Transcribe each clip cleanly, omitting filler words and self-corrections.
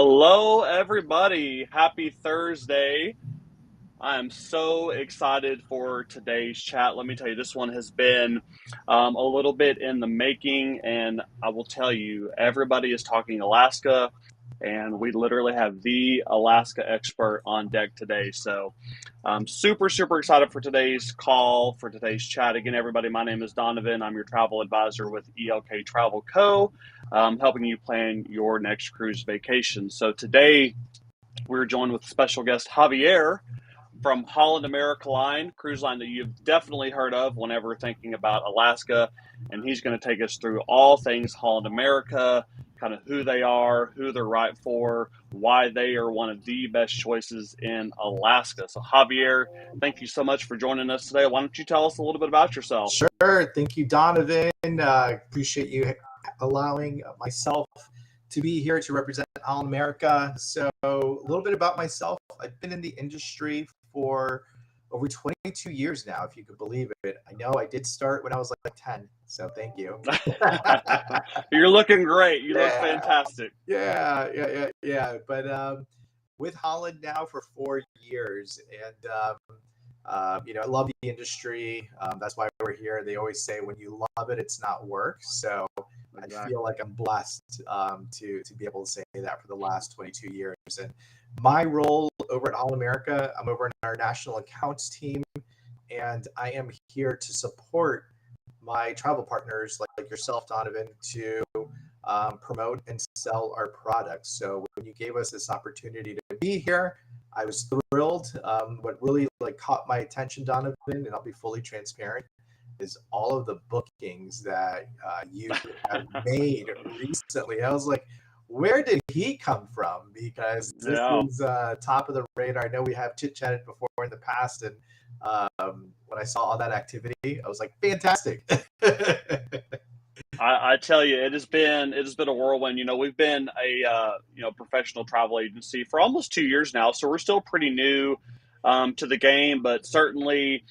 Hello, everybody. Happy Thursday. I am so excited for today's chat. Let me tell you, this one has been a little bit in the making, and I will tell you, everybody is talking Alaska, and we literally have the Alaska expert on deck today. So I'm super, super excited for today's call, for today's chat. Again, everybody, my name is Donovan. I'm your travel advisor with ELK Travel Co., helping you plan your next cruise vacation. So today, we're joined with special guest Javier from Holland America Line, cruise line that you've definitely heard of whenever thinking about Alaska. And he's going to take us through all things Holland America, kind of who they are, who they're right for, why they are one of the best choices in Alaska. So, Javier, thank you so much for joining us today. Why don't you tell us a little bit about yourself? Sure. Thank you, Donovan. Appreciate you allowing myself to be here to represent Holland America. So a little bit about myself. I've been in the industry for over 22 years now, if you could believe it. I know I did start when I was like 10, so thank you. You're looking great. You look fantastic. Yeah. But with Holland now for 4 years, and I love the industry. That's why we're here. They always say when you love it, it's not work. So exactly. I feel like I'm blessed to be able to say that for the last 22 years. And my role over at Holland America, I'm over in our national accounts team, and I am here to support my travel partners like yourself, Donovan, to promote and sell our products. So when you gave us this opportunity to be here, I was thrilled. What really caught my attention, Donovan, and I'll be fully transparent, is all of the bookings that you have made recently. I was like, where did he come from? Because this is top of the radar. I know we have chit-chatted before in the past, and when I saw all that activity, I was like, fantastic. I tell you, it has been a whirlwind. We've been a professional travel agency for almost 2 years now, so we're still pretty new to the game. But certainly,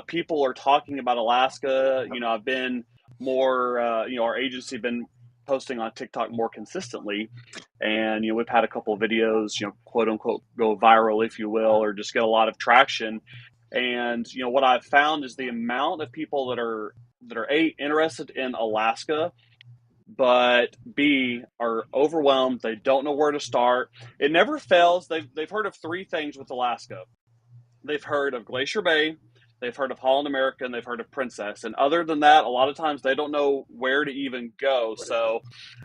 people are talking about Alaska. I've been more. Our agency been posting on TikTok more consistently, and we've had a couple of videos, quote unquote, go viral, if you will, or just get a lot of traction. And what I've found is the amount of people that are A, interested in Alaska, but B, are overwhelmed. They don't know where to start. It never fails. They've heard of three things with Alaska. They've heard of Glacier Bay, they've heard of Holland America, and they've heard of Princess. And other than that, a lot of times they don't know where to even go. So,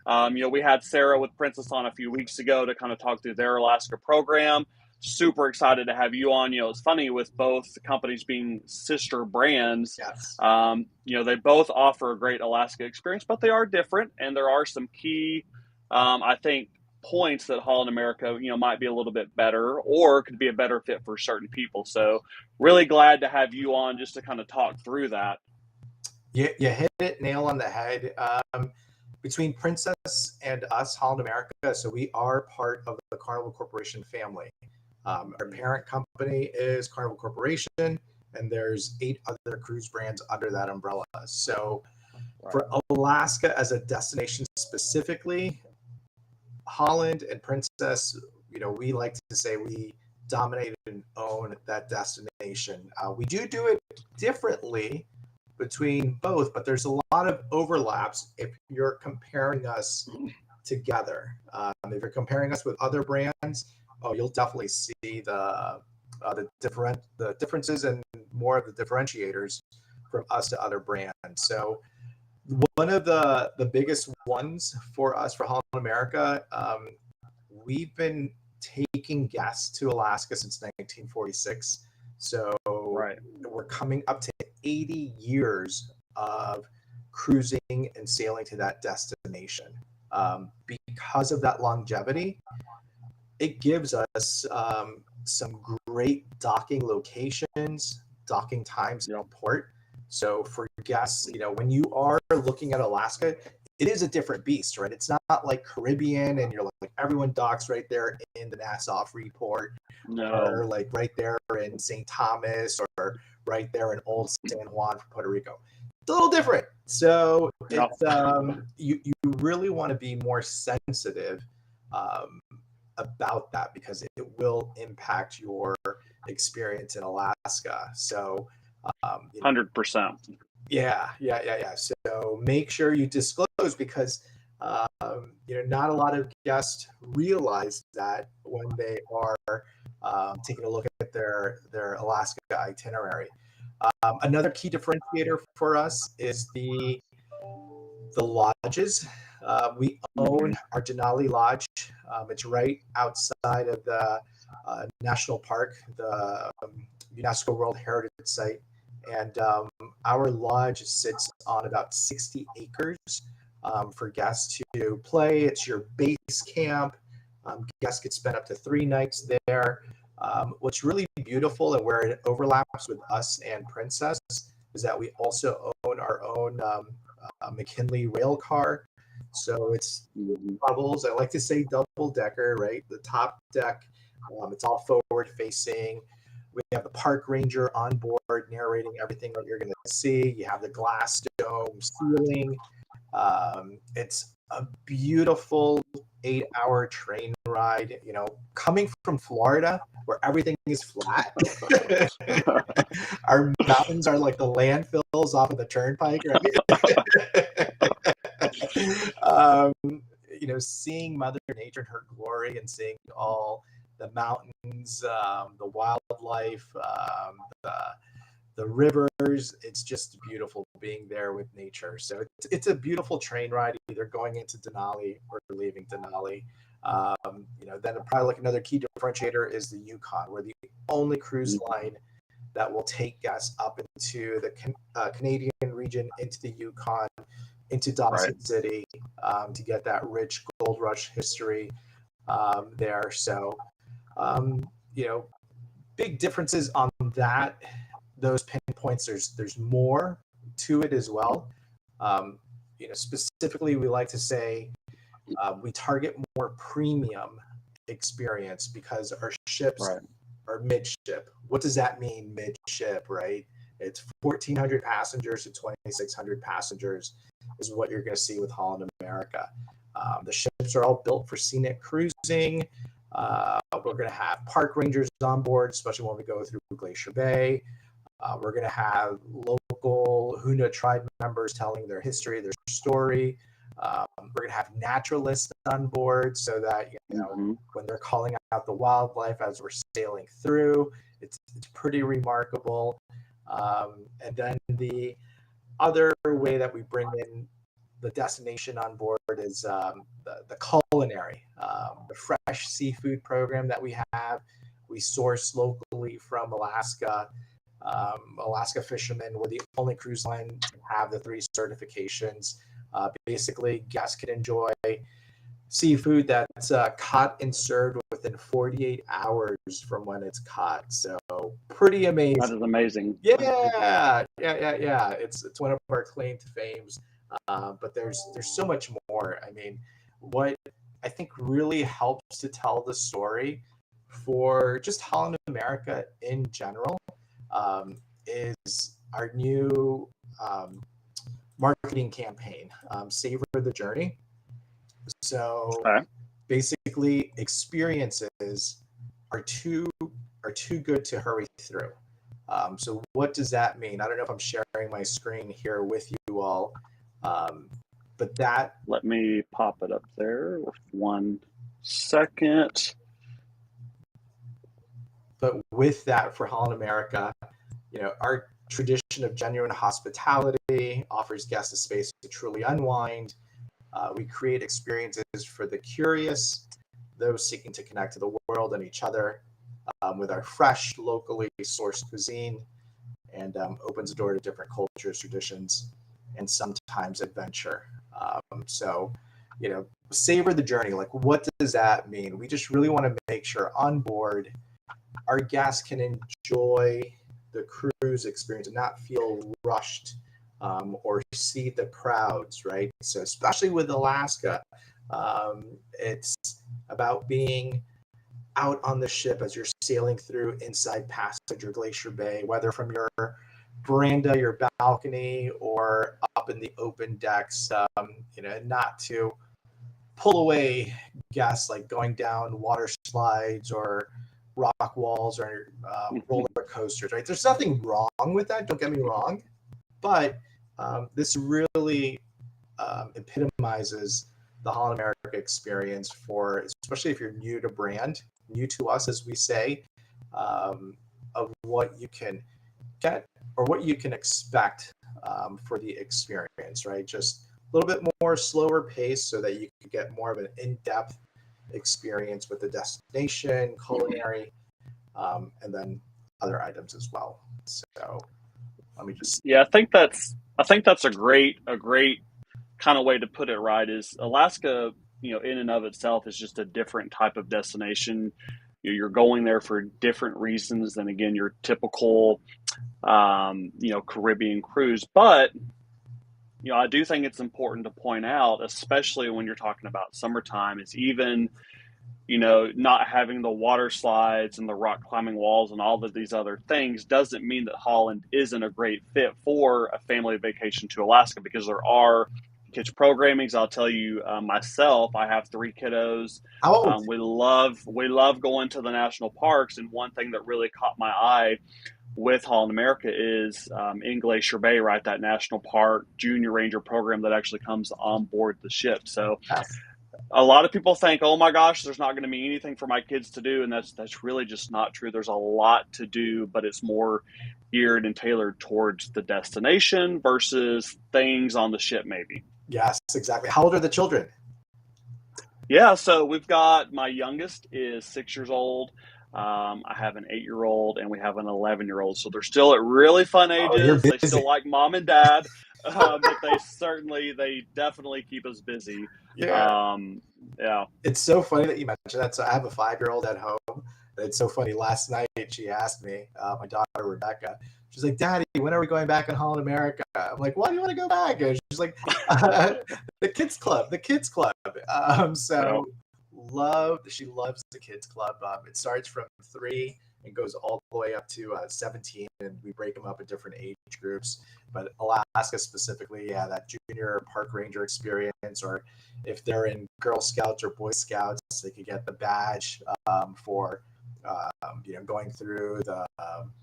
we had Sarah with Princess on a few weeks ago to kind of talk through their Alaska program. Super excited to have you on. It's funny with both companies being sister brands. Yes. They both offer a great Alaska experience, but they are different, and there are some key, I think, points that Holland America, might be a little bit better or could be a better fit for certain people. So really glad to have you on just to kind of talk through that. You hit it nail on the head. Between Princess and us, Holland America, so we are part of the Carnival Corporation family. Our parent company is Carnival Corporation, and there's 8 other cruise brands under that umbrella. So for Alaska as a destination specifically, Holland and Princess, we like to say we dominate and own that destination. We do it differently between both, but there's a lot of overlaps if you're comparing us together. If you're comparing us with other brands, you'll definitely see the differences and more of the differentiators from us to other brands. So one of the biggest ones for us, for Holland America, we've been taking guests to Alaska since 1946. So we're coming up to 80 years of cruising and sailing to that destination. Because of that longevity, it gives us some great docking locations, docking times in port. So for guests, when you are looking at Alaska, it is a different beast, right? It's not like Caribbean and you're like everyone docks right there in the Nassau Freeport, or like right there in St. Thomas, or right there in Old San Juan for Puerto Rico. It's a little different. So it's you really want to be more sensitive about that because it will impact your experience in Alaska. So, 100%. yeah. So make sure you disclose because not a lot of guests realize that when they are taking a look at their Alaska itinerary. Another key differentiator for us is the lodges. We own our Denali Lodge. It's right outside of the national park, the UNESCO World Heritage Site. And our lodge sits on about 60 acres for guests to play. It's your base camp. Guests could spend up to 3 nights there. What's really beautiful and where it overlaps with us and Princess is that we also own our own McKinley rail car. So it's bubbles. I like to say double decker, right? The top deck, it's all forward facing. We have the park ranger on board narrating everything that you're going to see. You have the glass dome ceiling. It's a beautiful 8-hour train ride, coming from Florida where everything is flat. Our mountains are like the landfills off of the turnpike, right? Seeing Mother Nature in her glory and seeing all the mountains, the wildlife, the rivers, it's just beautiful being there with nature. So it's a beautiful train ride, either going into Denali or leaving Denali. Then probably like another key differentiator is the Yukon. We're the only cruise line that will take guests up into the Canadian region, into the Yukon, into Dawson City, to get that rich gold rush history there. So, big differences on that. Those pinpoints, there's more to it as well. Specifically, we like to say we target more premium experience because our ships are midship. What does that mean, midship, right? It's 1,400 passengers to 2,600 passengers is what you're going to see with Holland America. The ships are all built for scenic cruising. We're going to have park rangers on board, especially when we go through Glacier Bay. We're going to have local Huna tribe members telling their history, their story. We're going to have naturalists on board so that when they're calling out the wildlife as we're sailing through, it's pretty remarkable. And then the other way that we bring in the destination on board is the culinary, the fresh seafood program that we have. We source locally from Alaska. Alaska fishermen. We're the only cruise line to have the 3 certifications. Basically, guests can enjoy seafood that's caught and served within 48 hours from when it's caught. So pretty amazing. That is amazing. Yeah. It's one of our claim to fames. But there's so much more. I mean, what I think really helps to tell the story for just Holland America in general is our new marketing campaign, Savor the Journey. So basically, experiences are too good to hurry through. So what does that mean? I don't know if I'm sharing my screen here with you all, but that. Let me pop it up there with 1 second. But with that, for Holland America, our tradition of genuine hospitality offers guests a space to truly unwind. We create experiences for the curious, those seeking to connect to the world and each other, with our fresh, locally sourced cuisine, and opens the door to different cultures, traditions, and sometimes adventure. So, savor the journey. Like, what does that mean? We just really want to make sure on board our guests can enjoy the cruise experience and not feel rushed or see the crowds, right? So especially with Alaska, it's about being out on the ship as you're sailing through Inside Passage or Glacier Bay, whether from your veranda, your balcony, or up in the open decks, not to pull away guests, like going down water slides or rock walls or roller coasters, right? There's nothing wrong with that, don't get me wrong, but this really epitomizes the Holland America experience for, especially if you're new to brand, new to us, as we say, of what you can get or what you can expect for the experience, right? Just a little bit more slower pace so that you can get more of an in-depth experience with the destination, culinary, and then other items as well. So let me just. Yeah, I think that's a great kind of way to put it, right? Is Alaska, in and of itself is just a different type of destination. You're going there for different reasons than, again, your typical Caribbean cruise. But I do think it's important to point out, especially when you're talking about summertime, is even not having the water slides and the rock climbing walls and all of these other things doesn't mean that Holland isn't a great fit for a family vacation to Alaska, because there are kids programmings. I'll tell you, myself, I have 3 kiddos. Oh, We love going to the national parks, and one thing that really caught my eye with Holland America is in Glacier Bay, right? That national park junior ranger program that actually comes on board the ship. So yes. a lot of people think, oh my gosh, there's not going to be anything for my kids to do. And that's really just not true. There's a lot to do, but it's more geared and tailored towards the destination versus things on the ship, maybe. Yes, exactly. How old are the children? Yeah, so we've got, my youngest is 6 years old. I have an 8-year-old and we have an 11-year-old. So they're still at really fun Oh, you're ages. They busy. still like mom and dad, but they definitely keep us busy. Yeah. Yeah. It's so funny that you mentioned that. So I have a 5-year-old at home. It's so funny. Last night she asked me, my daughter Rebecca, she's like, "Daddy, when are we going back in Holland America?" I'm like, "Why do you want to go back?" And she's like, "The kids club, the kids club." Yeah. She loves the kids club. It starts from 3 and goes all the way up to 17, and we break them up in different age groups. But Alaska specifically, yeah, that junior park ranger experience, or if they're in Girl Scouts or Boy Scouts, they could get the badge for going through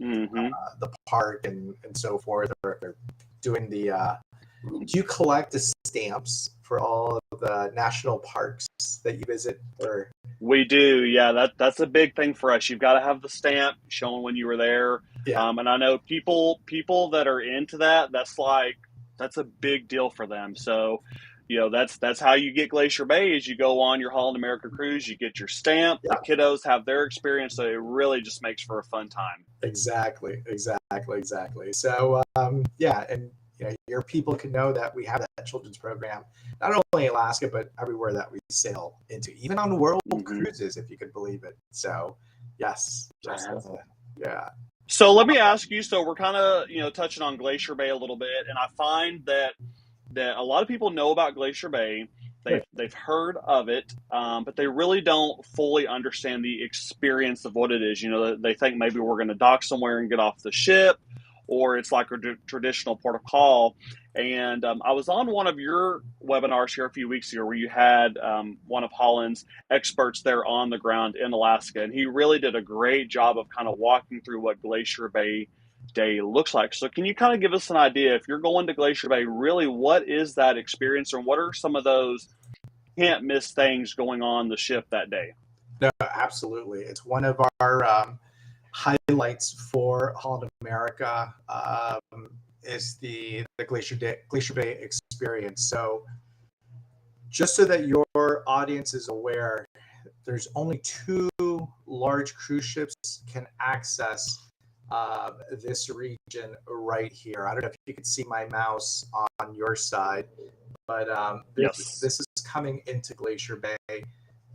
Mm-hmm. the park and so forth. Or if they're doing the do you collect the stamps for all of the national parks that you visit? Or We do, yeah. That's a big thing for us. You've got to have the stamp showing when you were there. yeah, And I know people that are into that. That's a big deal for them. So, that's how you get Glacier Bay. Is you go on your Holland America cruise, you get your stamp. The yeah, kiddos have their experience, so it really just makes for a fun time. exactly. So yeah, and your people can know that we have that children's program not only in Alaska but everywhere that we sail into, even on world Hmm. cruises, if you could believe it. So yes, yeah, So let me ask you. So we're kind of touching on Glacier Bay a little bit, and I find that a lot of people know about Glacier Bay. good. They've heard of it, but they really don't fully understand the experience of what it is. They think maybe we're going to dock somewhere and get off the ship, or it's like a traditional port of call. And I was on one of your webinars here a few weeks ago where you had one of Holland's experts there on the ground in Alaska, and he really did a great job of kind of walking through what Glacier Bay day looks like. So can you kind of give us an idea, if you're going to Glacier Bay, really what is that experience, and what are some of those can't miss things going on the ship that day? No, absolutely. It's one of our highlights for Holland America, is the Glacier Bay experience. So just so that your audience is aware, there's only 2 large cruise ships can access this region right here. I don't know if you can see my mouse on your side, but Yes. this is coming into Glacier Bay,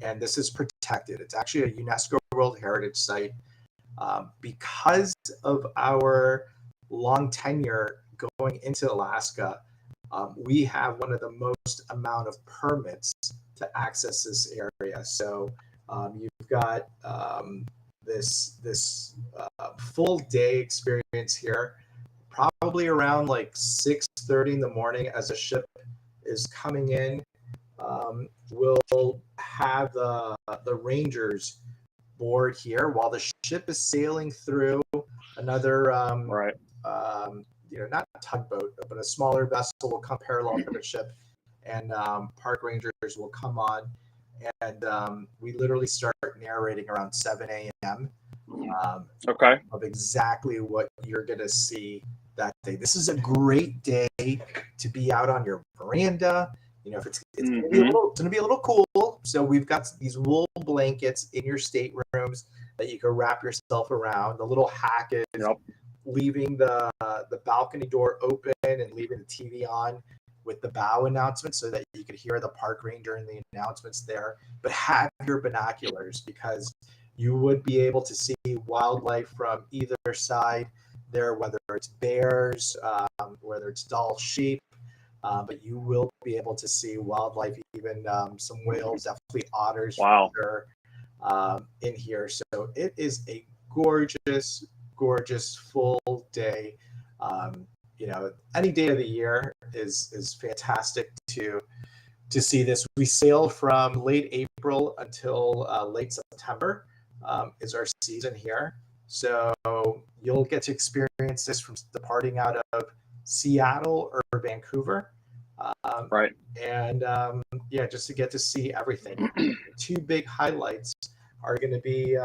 and this is protected. It's actually a UNESCO World Heritage Site. Because of our long tenure going into Alaska, we have one of the most amount of permits to access this area. So you've got this full day experience here, probably around like 6:30 in the morning as a ship is coming in. We'll have the rangers board here while the ship is sailing through another, Right. not a tugboat, but a smaller vessel will come parallel to the ship, and park rangers will come on, and we literally start narrating around 7 a.m. Okay. Of exactly what you're going to see that day. This is a great day to be out on your veranda. If it's going to be a little cool. So we've got these wool blankets in your staterooms that you can wrap yourself around. The little hack is leaving the balcony door open and leaving the TV on with the bow announcement so that you could hear the park ranger and the announcements there. But have your binoculars, because you would be able to see wildlife from either side there, whether it's bears, whether it's Dall sheep, but you will be able to see wildlife, even some whales, definitely otters Wow. for sure, in here. So it is a gorgeous, gorgeous full day. Any day of the year is fantastic to see this. We sail from late April until late September is our season here. So you'll get to experience this from departing out of Seattle or Vancouver. Right. And just to get to see everything. Two big highlights are going to be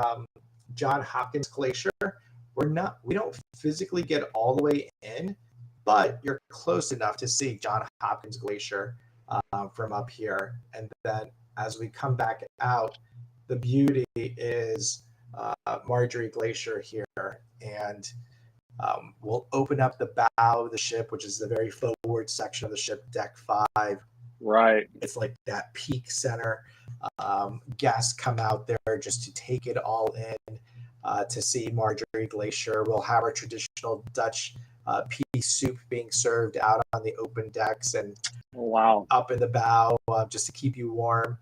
John Hopkins Glacier. We don't physically get all the way in, but you're close enough to see John Hopkins Glacier from up here. And then as we come back out, the beauty is Marjorie Glacier here. And we'll open up the bow of the ship, which is the very forward section of the ship, deck 5. Right. It's like that peak center. Guests come out there just to take it all in, to see Marjorie Glacier. We'll have our traditional Dutch pea soup being served out on the open decks and up in the bow, just to keep you warm.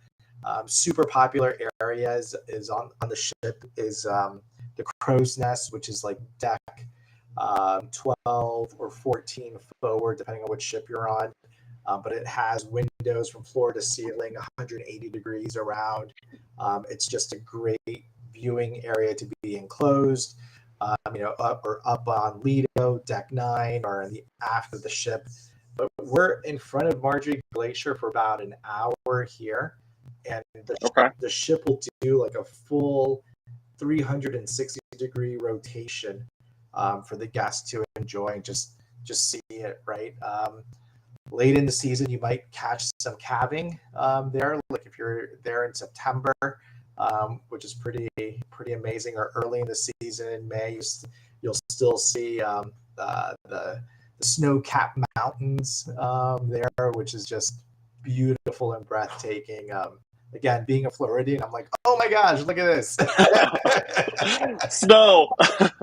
Super popular area is on the ship is the crow's nest, which is like deck 12 or 14 forward, depending on which ship you're on. But it has windows from floor to ceiling, 180 degrees around. It's just a great viewing area to be enclosed, up on Lido, deck 9, or in the aft of the ship. But we're in front of Marjorie Glacier for about an hour here, and the ship will do like a full 360-degree rotation for the guests to enjoy and just see it, right? Late in the season, you might catch some calving there, like if you're there in September, which is pretty amazing, or early in the season in May, you'll still see the snow-capped mountains there, which is just beautiful and breathtaking. Again, being a Floridian, I'm like, oh my gosh, look at this. Snow.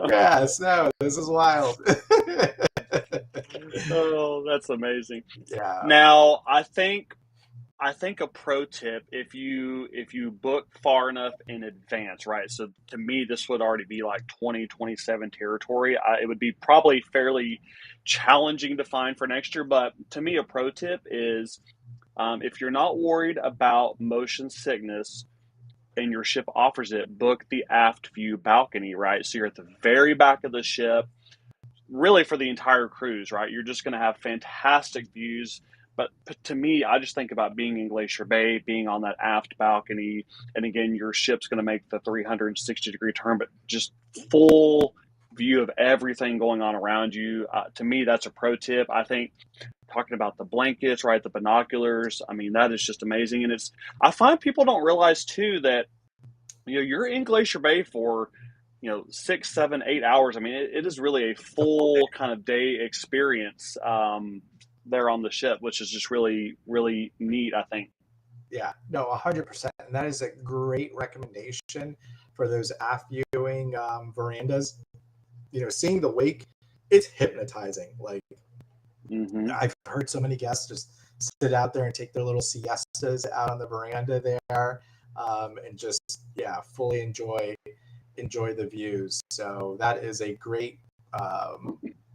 Yeah, snow. This is wild. Oh, that's amazing. Yeah. Now, I think a pro tip, if you book far enough in advance, right? So to me, this would already be like 2027 territory. It would be probably fairly challenging to find for next year. But to me, a pro tip is if you're not worried about motion sickness and your ship offers it, book the aft view balcony, right? So you're at the very back of the ship, really for the entire cruise, right? You're just going to have fantastic views. But to me, I just think about being in Glacier Bay, being on that aft balcony. And again, your ship's going to make the 360-degree turn, but just full view of everything going on around you. To me, that's a pro tip. I think talking about the blankets, right, the binoculars, I mean, that is just amazing. And I find people don't realize too that, you're in Glacier Bay for 6, 7, 8 hours. I mean, it is really a full kind of day experience there on the ship, which is just really, really neat, I think. Yeah, no, 100%. And that is a great recommendation for those aft viewing verandas. Seeing the wake, it's hypnotizing. Like, I've heard so many guests just sit out there and take their little siestas out on the veranda there, and just fully enjoy the views. So that is a great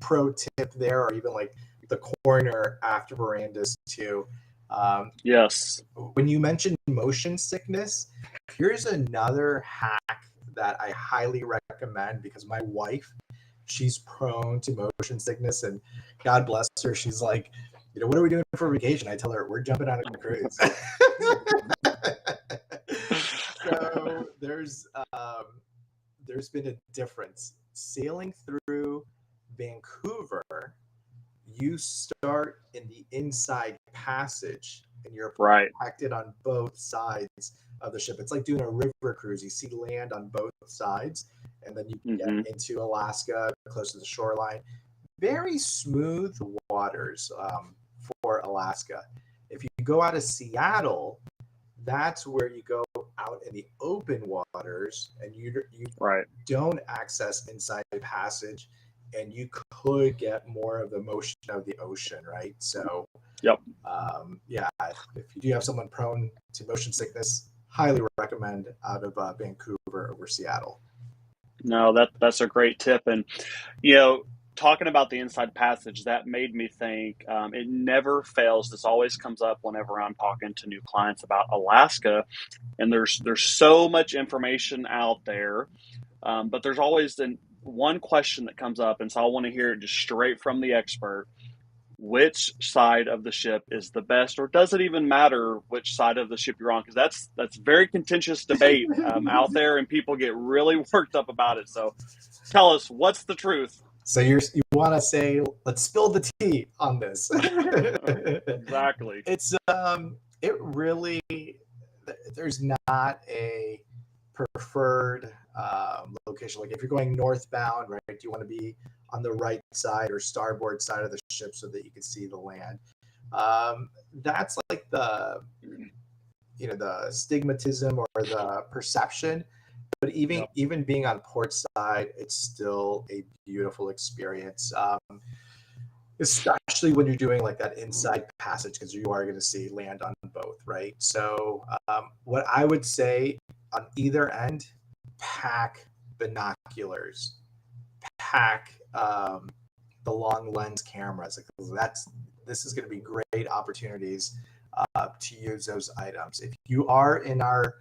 pro tip there, or even like the corner after verandas too. Yes. When you mentioned motion sickness, here's another hack that I highly recommend because my wife, she's prone to motion sickness, and God bless her, she's like, what are we doing for vacation? I tell her we're jumping on a cruise. So there's been a difference sailing through Vancouver. You start in the inside passage and you're Right. protected on both sides of the ship. It's like doing a river cruise. You see land on both sides, and then you Mm-hmm. get into Alaska, close to the shoreline. Very smooth waters for Alaska. If you go out of Seattle, that's where you go out in the open waters, and you Right. don't access inside passage, and you could get more of the motion of the ocean, right? So, Yep. yeah, if you do have someone prone to motion sickness, highly recommend out of Vancouver over Seattle. No, that's a great tip. And talking about the inside passage, that made me think. It never fails. This always comes up whenever I'm talking to new clients about Alaska, and there's so much information out there, but there's always one question that comes up, and so I want to hear it just straight from the expert. Which side of the ship is the best, or does it even matter which side of the ship you're on? Because that's very contentious debate out there, and people get really worked up about it. So, tell us, what's the truth? So you want to say, let's spill the tea on this. Exactly. It's it really, there's not a preferred location. Like if you're going northbound, right, do you want to be on the right side or starboard side of the ship so that you can see the land? That's like the the stigmatism or the perception. But Yep. even being on port side, it's still a beautiful experience. Especially when you're doing like that inside passage, because you are going to see land on both, right? So what I would say on either end, pack binoculars, pack the long lens cameras. Like this is going to be great opportunities to use those items. If you are in our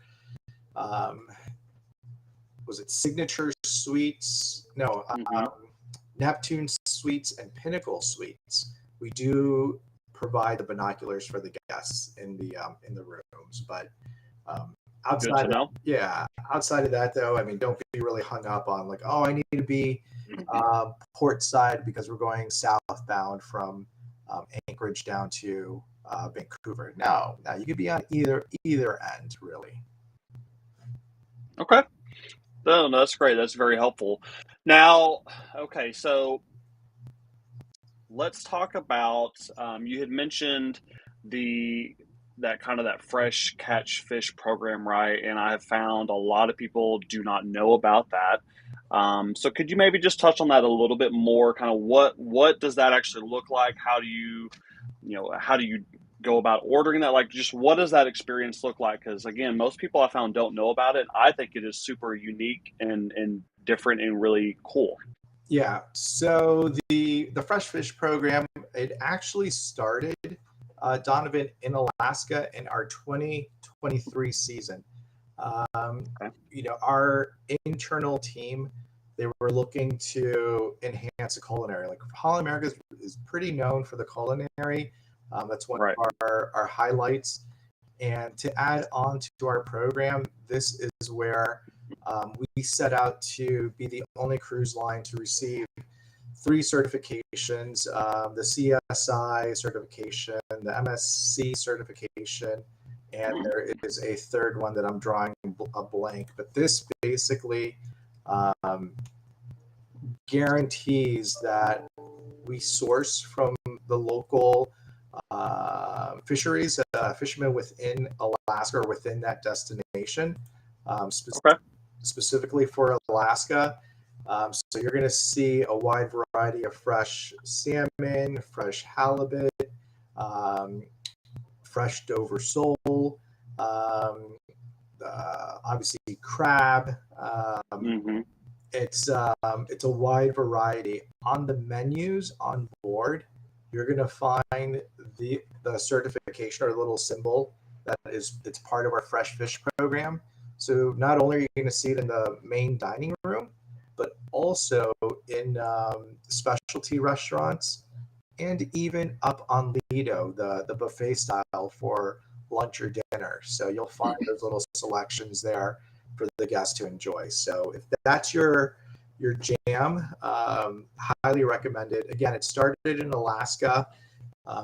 was it signature suites? No, Mm-hmm. Neptune suites and Pinnacle suites. We do provide the binoculars for the guests in the rooms, but Good outside to of that, know. yeah, outside of that though, I mean, don't be really hung up on like, oh, I need to be port side because we're going southbound from Anchorage down to Vancouver. No, you could be on either end, really. Okay. No, that's great. That's very helpful. Now, okay, so let's talk about. You had mentioned the that fresh catch fish program, right? And I have found a lot of people do not know about that. So could you maybe just touch on that a little bit more? Kind of what does that actually look like? How do you go about ordering that? Like, just what does that experience look like? Because again, most people I found don't know about it. I think it is super unique and different and really cool. Yeah. So the fresh fish program, it actually started, Donovan, in Alaska in our 2023 season. Okay. Our internal team, they were looking to enhance the culinary. Like Holland America is pretty known for the culinary. That's one Right. of our highlights. And to add on to our program, this is where we set out to be the only cruise line to receive 3 certifications, the CSI certification, the MSC certification, and there is a third one that I'm drawing a blank. But this basically guarantees that we source from the local fisheries, fishermen within Alaska or within that destination, Okay. specifically for Alaska. So you're going to see a wide variety of fresh salmon, fresh halibut, fresh Dover sole, obviously crab. Mm-hmm. It's a wide variety on the menus on board. You're going to find the certification or little symbol it's part of our fresh fish program. So not only are you going to see it in the main dining room, but also in specialty restaurants and even up on Lido, the buffet style for lunch or dinner. So you'll find those little selections there for the guests to enjoy. So if that's your jam, highly recommended. Again, it started in Alaska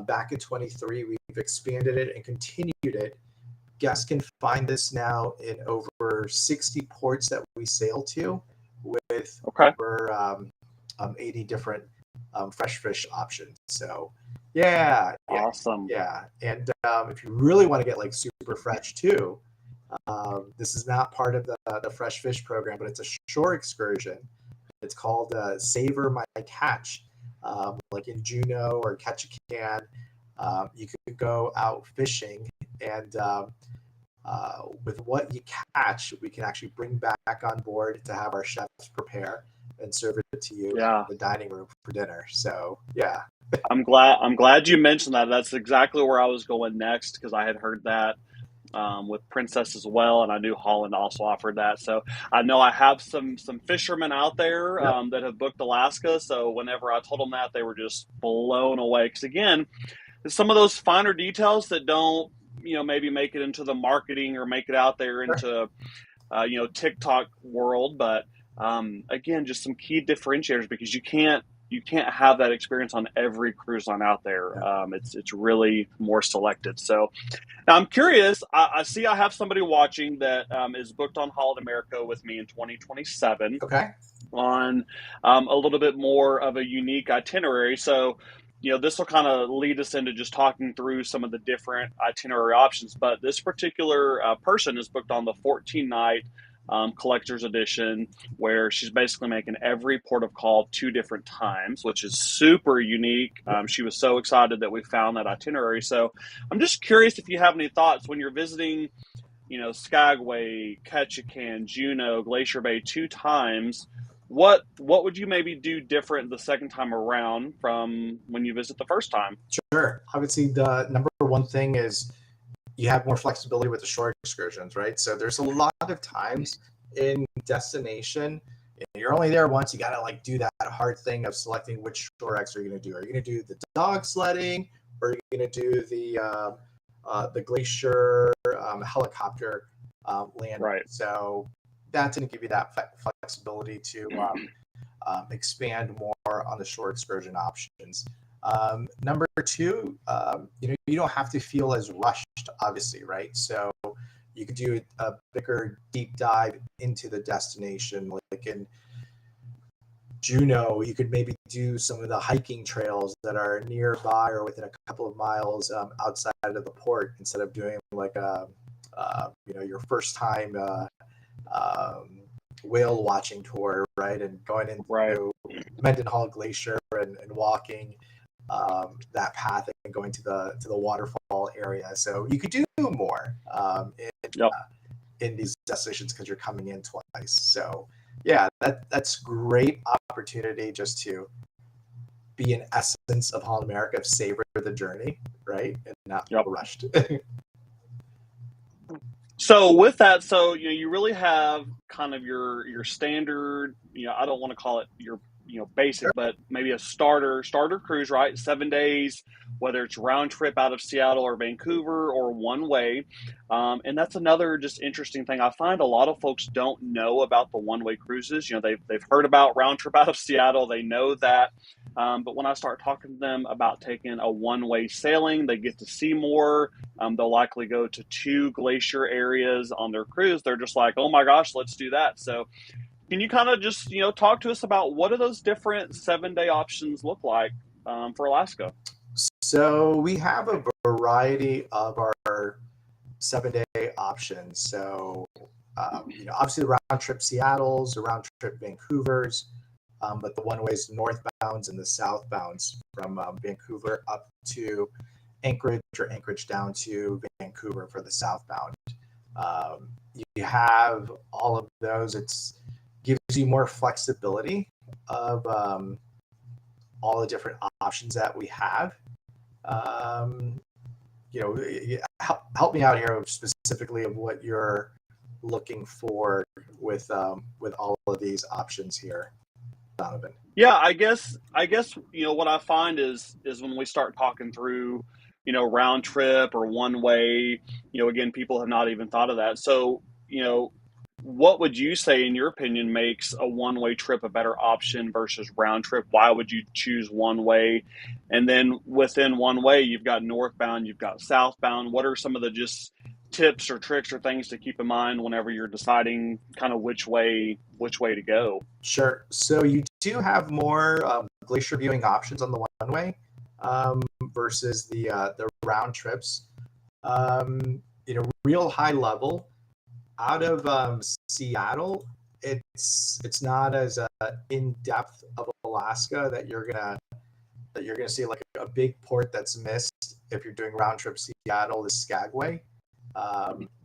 back in 23. We've expanded it and continued it. Guests can find this now in over 60 ports that we sail to, with over 80 different fresh fish options. So Awesome. yeah. And if you really want to get like super fresh too, this is not part of the fresh fish program, but it's a shore excursion. It's called Savor My Catch. Like in Juneau or Ketchikan, you could go out fishing, and with what you catch, we can actually bring back on board to have our chefs prepare and serve it to you in the dining room for dinner. So yeah. I'm glad you mentioned that. That's exactly where I was going next, because I had heard that with Princess as well, and I knew Holland also offered that. So I know I have some fishermen out there that have booked Alaska. So whenever I told them that, they were just blown away. Because again, some of those finer details that don't maybe make it into the marketing or make it out there into TikTok world, but again, just some key differentiators, because you can't have that experience on every cruise line out there. It's really more selected. So now I'm curious. I see I have somebody watching that is booked on Holland America with me in 2027 on a little bit more of a unique itinerary. So this will kind of lead us into just talking through some of the different itinerary options. But this particular person is booked on the 14-night collector's edition, where she's basically making every port of call 2 different times, which is super unique. She was so excited that we found that itinerary. So I'm just curious if you have any thoughts when you're visiting, Skagway, Ketchikan, Juneau, Glacier Bay 2 times. What would you maybe do different the second time around from when you visit the first time? Sure. Obviously, the number one thing is you have more flexibility with the shore excursions, right? So there's a lot of times in destination, you're only there once. You got to like do that hard thing of selecting which shore ex are you going to do. Are you going to do the dog sledding, or are you going to do the glacier helicopter landing? Right. So that's going to give you that flexibility to expand more on the shore excursion options. Number 2, you don't have to feel as rushed, obviously, right? So you could do a bigger deep dive into the destination. Like in Juneau, you could maybe do some of the hiking trails that are nearby or within a couple of miles outside of the port, instead of doing like your first time whale watching tour, right? And going into Mendenhall Glacier and walking that path and going to the waterfall area. So you could do more in these destinations because you're coming in twice. So yeah, that's great opportunity just to be an essence of Holland America, savor the journey, right? And not feel rushed. So with that, you really have kind of your standard, I don't want to call it your basic, but maybe a starter cruise, right? 7 days, whether it's round trip out of Seattle or Vancouver or one way. And that's another just interesting thing. I find a lot of folks don't know about the one-way cruises. They've heard about round trip out of Seattle. They know that. But when I start talking to them about taking a one-way sailing, they get to see more. They'll likely go to 2 glacier areas on their cruise. They're just like, oh my gosh, let's do that. So can you kind of just, talk to us about what do those different 7-day options look like for Alaska? So we have a variety of our 7-day options. So, obviously the round trip Seattle's, the round trip Vancouver's, but the one-ways northbounds and the southbounds from Vancouver up to Anchorage or Anchorage down to Vancouver for the southbound. You have all of those. It's gives you more flexibility of all the different options that we have. Help me out here specifically of what you're looking for with all of these options here, Donovan. Yeah, I guess what I find is when we start talking through round trip or one way, again, people have not even thought of that. So what would you say, in your opinion, makes a one way trip a better option versus round trip? Why would you choose one way? And then within one way, you've got northbound, you've got southbound. What are some of the just tips or tricks or things to keep in mind whenever you're deciding kind of which way to go? Sure. So you do have more glacier viewing options on the one way versus the round trips. Real high level out of Seattle, it's not as in depth of Alaska that you're gonna see like a big port that's missed if you're doing round trip Seattle is Skagway.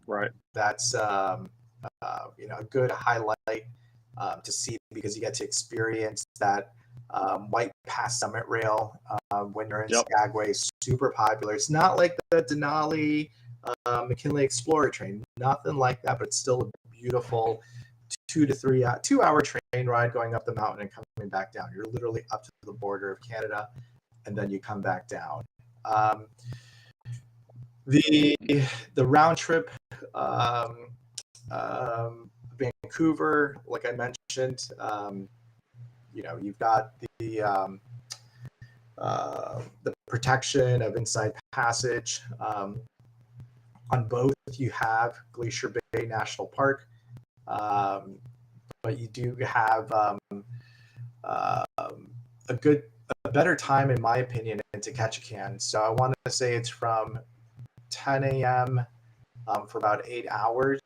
Right. That's a good highlight to see because you get to experience that White Pass Summit Rail when you're in Yep. Skagway. Super popular. It's not like the Denali McKinley Explorer train, nothing like that, but it's still a beautiful 2 hour train ride going up the mountain and coming back down. You're literally up to the border of Canada, and then you come back down. The round trip Vancouver, like I mentioned, you've got the protection of inside passage. On both, you have Glacier Bay National Park, but you do have a better time, in my opinion, into Ketchikan. So I want to say it's from 10 a.m. For about 8 hours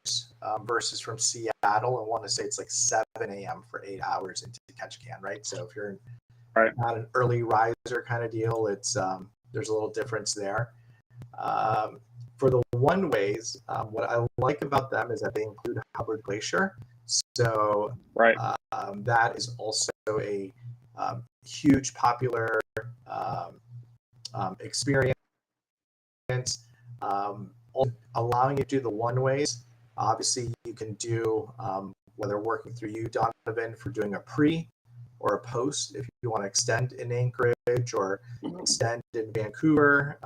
versus from Seattle. I want to say it's like 7 a.m. for 8 hours into Ketchikan, right? So if you're Right. not an early riser kind of deal, it's there's a little difference there. For the one ways, what I like about them is that they include Hubbard Glacier. So Right. that is also a huge popular experience. Allowing you to do the one ways. Obviously, you can do whether working through you, Donovan, for doing a pre or a post if you want to extend in Anchorage or extend in Vancouver.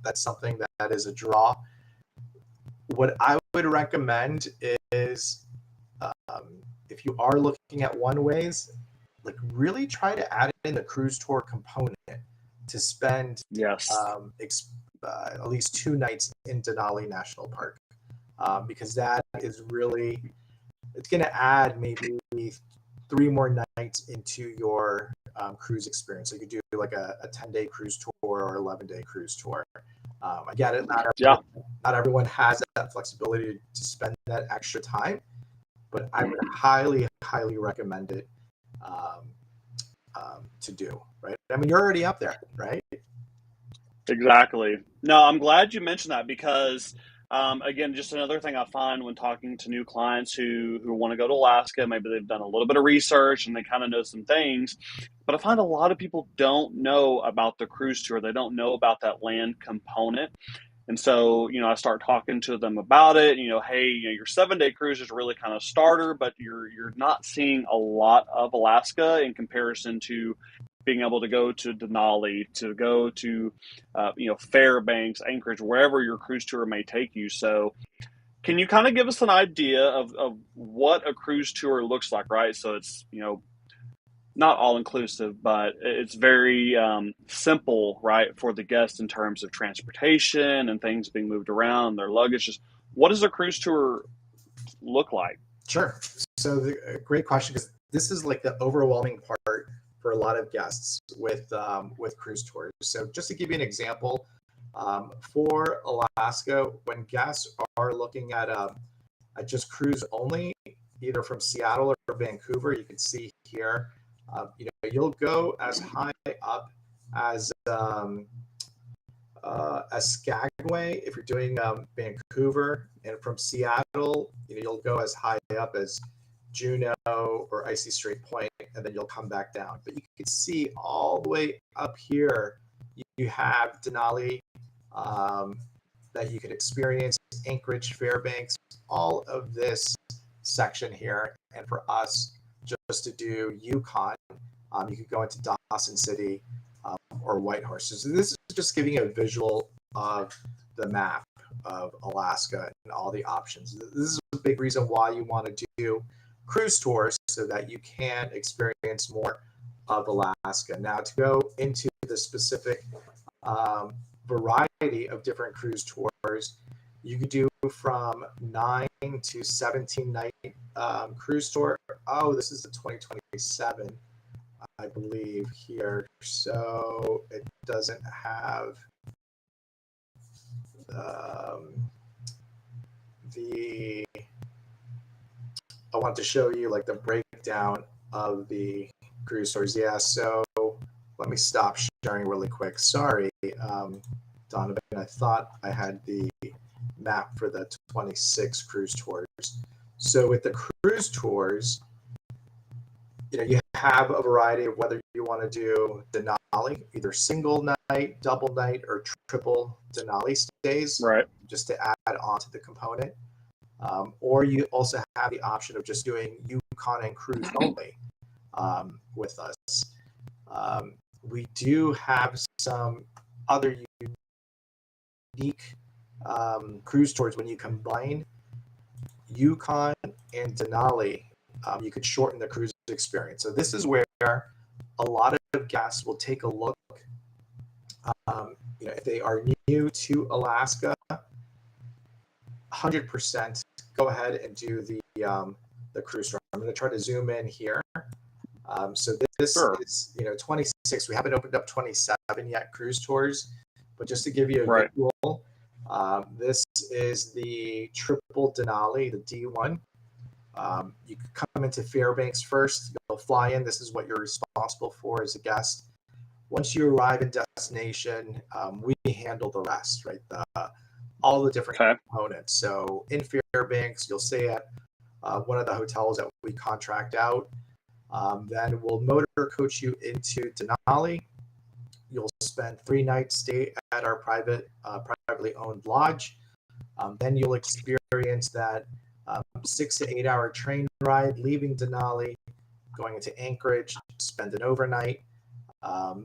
That's something that is a draw. What I would recommend is if you are looking at one ways, like really try to add in the cruise tour component to spend Yes. at least 2 nights in Denali National Park because that is really, it's going to add maybe 3 more nights into your cruise experience. So you could do like a 10-day cruise tour or 11-day cruise tour. I get it. Not everyone has that flexibility to spend that extra time, but I would highly, highly recommend it to do, right? I mean, you're already up there, right? Exactly. No, I'm glad you mentioned that because, again, just another thing I find when talking to new clients who want to go to Alaska, maybe they've done a little bit of research and they kind of know some things, but I find a lot of people don't know about the cruise tour. They don't know about that land component. And so, I start talking to them about it. Hey, your 7-day cruise is really kind of starter, but you're not seeing a lot of Alaska in comparison to being able to go to Denali, to go to, Fairbanks, Anchorage, wherever your cruise tour may take you. So, can you kind of give us an idea of what a cruise tour looks like, right? So it's, not all inclusive, but it's very simple, right, for the guests in terms of transportation and things being moved around, their luggage. Just what does a cruise tour look like? Sure. So great question, because this is like the overwhelming part for a lot of guests with cruise tours. So just to give you an example, for Alaska, when guests are looking at just cruise only, either from Seattle or Vancouver, you can see here, you'll go as high up as Skagway if you're doing Vancouver, and from Seattle, you'll go as high up as Juneau or Icy Strait Point, and then you'll come back down. But you can see all the way up here You have Denali that you could experience, Anchorage, Fairbanks, all of this section here. And for us, just to do Yukon, you could go into Dawson City or Whitehorse. So this is just giving you a visual of the map of Alaska and all the options. This is a big reason why you want to do cruise tours, so that you can experience more of Alaska. Now, to go into the specific variety of different cruise tours, you could do from 9 to 17 night cruise tour. Oh, this is the 2027, I believe, here. So it doesn't have the, I want to show you like the breakdown of the cruise tours. Yeah, so let me stop sharing really quick. Sorry, Donovan, I thought I had the map for the 26 cruise tours. So with the cruise tours, you have a variety of whether you want to do Denali, either single night, double night, or triple Denali stays, Right. just to add on to the component. Or you also have the option of just doing Yukon and cruise only with us. We do have some other unique cruise tours. When you combine Yukon and Denali, you could shorten the cruise experience. So this is where a lot of guests will take a look. If they are new to Alaska, 100% go ahead and do the cruise tour. I'm going to try to zoom in here. So this is 26. We haven't opened up 27 yet cruise tours, but just to give you a visual, this is the triple Denali, the D1. You could come into Fairbanks first. You'll fly in. This is what you're responsible for as a guest. Once you arrive in destination, we handle the rest, right? All the different components. So in Fairbanks, you'll stay at one of the hotels that we contract out. Then we'll motor coach you into Denali. You'll spend 3 nights stay at our privately owned lodge. Then you'll experience that 6 to 8 hour train ride leaving Denali, going into Anchorage, spend an overnight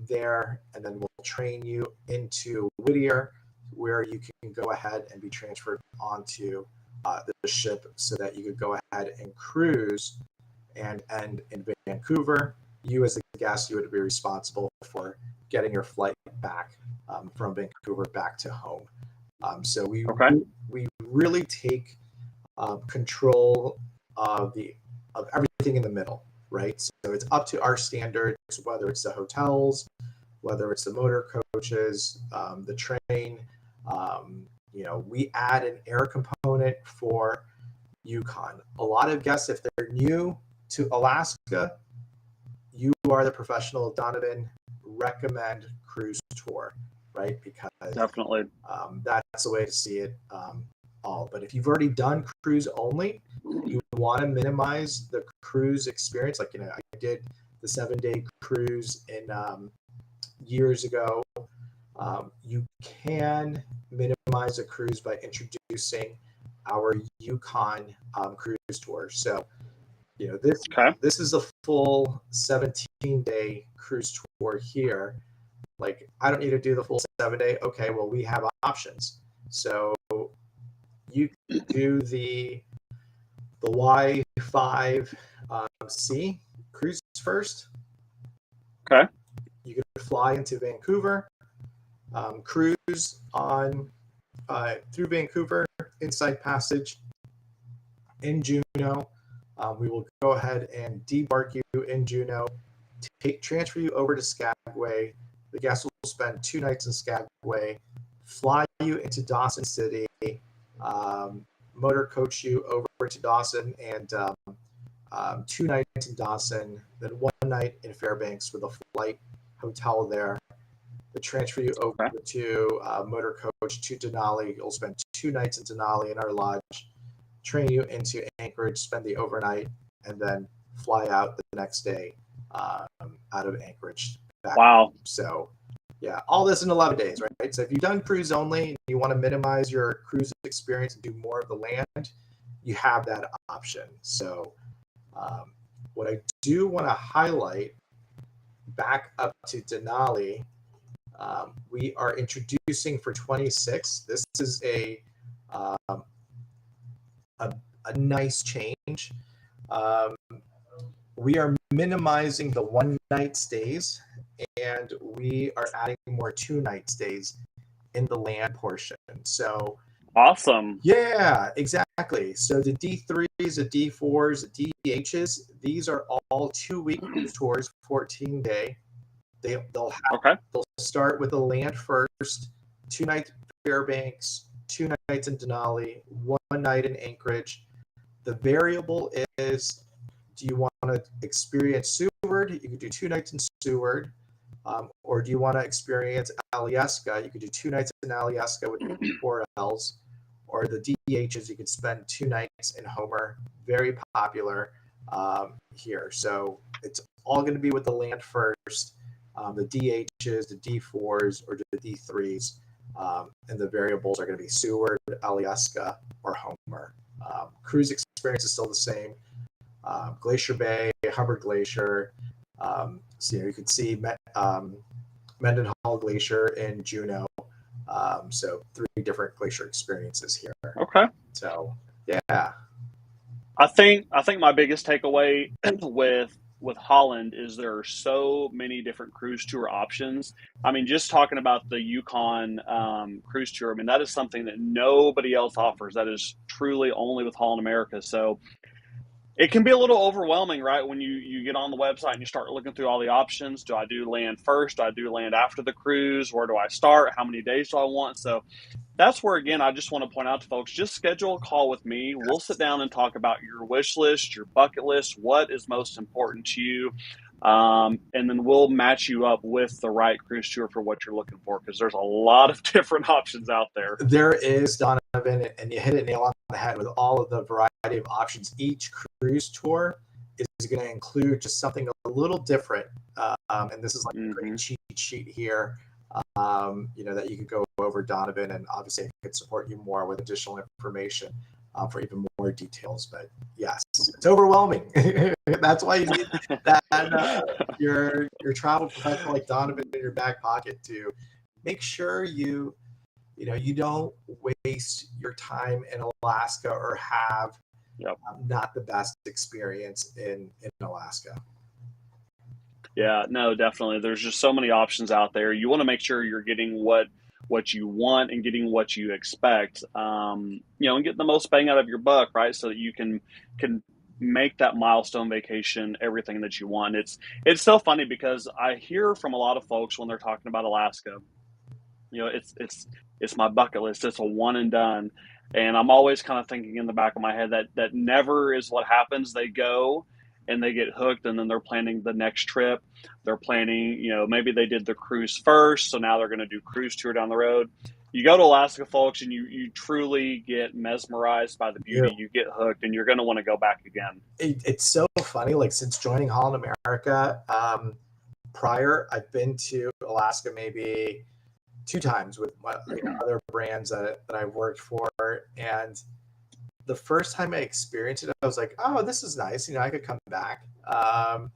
there, and then we'll train you into Whittier, where you can go ahead and be transferred onto the ship so that you could go ahead and cruise and end in Vancouver. You as the guest, you would be responsible for getting your flight back from Vancouver back to home. So we really take control of everything in the middle, right? So it's up to our standards, whether it's the hotels, whether it's the motor coaches, the train. We add an air component for Yukon. A lot of guests, if they're new to Alaska, you are the professional, Donovan, recommend cruise tour, right? Because definitely that's the way to see it all. But if you've already done cruise only, you want to minimize the cruise experience. Like, I did the 7-day cruise in years ago. You can minimize a cruise by introducing our Yukon cruise tour. So, this is a full 17-day cruise tour here. Like, I don't need to do the full 7-day. Okay, well, we have options. So you do the Y5C cruise first. Okay. You could fly into Vancouver, cruise on through Vancouver, Inside Passage in Juneau. We will go ahead and debark you in Juneau, transfer you over to Skagway. The guests will spend 2 nights in Skagway, fly you into Dawson City, motor coach you over to Dawson, and 2 nights in Dawson, then 1 night in Fairbanks with a flight hotel there. To transfer you over to motor coach to Denali. You'll spend 2 nights in Denali in our lodge, train you into Anchorage, spend the overnight, and then fly out the next day out of Anchorage back. Wow. So Yeah, all this in 11 days, right? So if you've done cruise only and you want to minimize your cruise experience and do more of the land, you have that option. So um, what I do want to highlight, back up to Denali, we are introducing for 26. This is um, a nice change. Um, we are minimizing the 1 night stays, and we are adding more 2 night stays in the land portion. So Awesome. yeah, exactly. So the D3s, the D4s, the DHs, these are all 2 week tours, 14-day. Okay. They'll start with the land first, 2 nights Fairbanks, 2 nights in Denali, 1 night in Anchorage. The variable is, do you want to experience Seward? You could do 2 nights in Seward. Or do you want to experience Alyeska? You could do 2 nights in Alyeska with 4Ls. Or the DHs, you could spend 2 nights in Homer. Very popular here. So it's all going to be with the land first. The DHs, the D4s, or the D3s. And the variables are going to be Seward, Alyeska, or Homer. Cruise experience is still the same. Glacier Bay, Hubbard Glacier. So you could see Mendenhall Glacier in Juneau. So 3 different glacier experiences here. Okay. So yeah. I think my biggest takeaway with Holland is there are so many different cruise tour options. I mean, just talking about the Yukon cruise tour, I mean, that is something that nobody else offers. That is truly only with Holland America. So it can be a little overwhelming, right? When you get on the website and you start looking through all the options. Do I do land first? Do I do land after the cruise? Where do I start? How many days do I want? So that's where, again, I just want to point out to folks, just schedule a call with me. We'll sit down and talk about your wish list, your bucket list, what is most important to you. And then we'll match you up with the right cruise tour for what you're looking for, because there's a lot of different options out there. There is, Donovan, and you hit it nail on the head with all of the variety of options. Each cruise tour is going to include just something a little different. And this is like a great cheat sheet here, that you could go over, Donovan, and obviously it could support you more with additional information for even more details. But yes, it's overwhelming. That's why you need that your travel professional like Donovan in your back pocket to make sure you don't waste your time in Alaska or have not the best experience in Alaska. Yeah, no, definitely. There's just so many options out there. You want to make sure you're getting what you want and getting what you expect, and get the most bang out of your buck, right? So that you can make that milestone vacation everything that you want. It's so funny because I hear from a lot of folks when they're talking about Alaska, it's my bucket list. It's a one and done. And I'm always kind of thinking in the back of my head that never is what happens. They go and they get hooked, and then they're planning the next trip. They're planning, maybe they did the cruise first, so now they're going to do cruise tour down the road. You go to Alaska, folks, and you truly get mesmerized by the beauty. You get hooked, and you're going to want to go back again. It's so funny. Like, since joining Holland America, prior, I've been to Alaska maybe 2 times with other brands that I've worked for. And the first time I experienced it, I was like, oh, this is nice. I could come back. The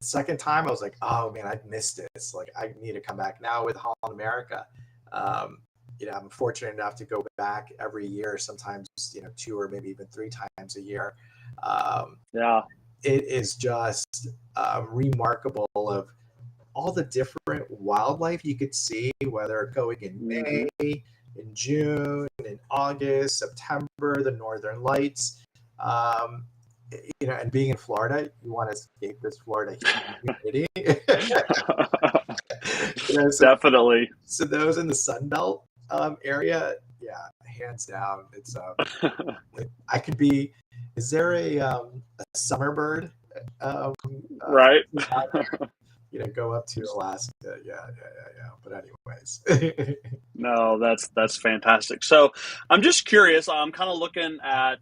second time I was like, oh man, I've missed this. Like, I need to come back. Now with Holland America, I'm fortunate enough to go back every year, sometimes, 2 or maybe even 3 times a year. It is just remarkable of all the different wildlife you could see, whether going in May, in June, in August, September, the Northern Lights, and being in Florida, you want to escape this Florida humidity. Definitely. So those in the Sun Belt area, yeah, hands down, it's I could be. Is there a summer bird? Right. Go up to Alaska. Yeah. But anyways. No, that's fantastic. So I'm just curious. I'm kind of looking at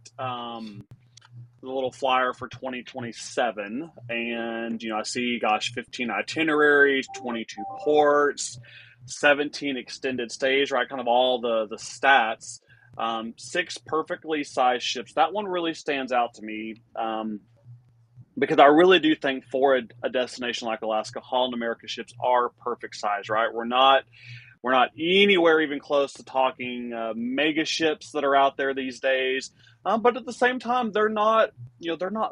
the little flyer for 2027, and I see, gosh, 15 itineraries, 22 ports, 17 extended stays, right? Kind of all the stats. Six perfectly sized ships. That one really stands out to me, because I really do think for a destination like Alaska, Holland America ships are perfect size, right? We're not anywhere even close to talking mega ships that are out there these days. But at the same time, they're not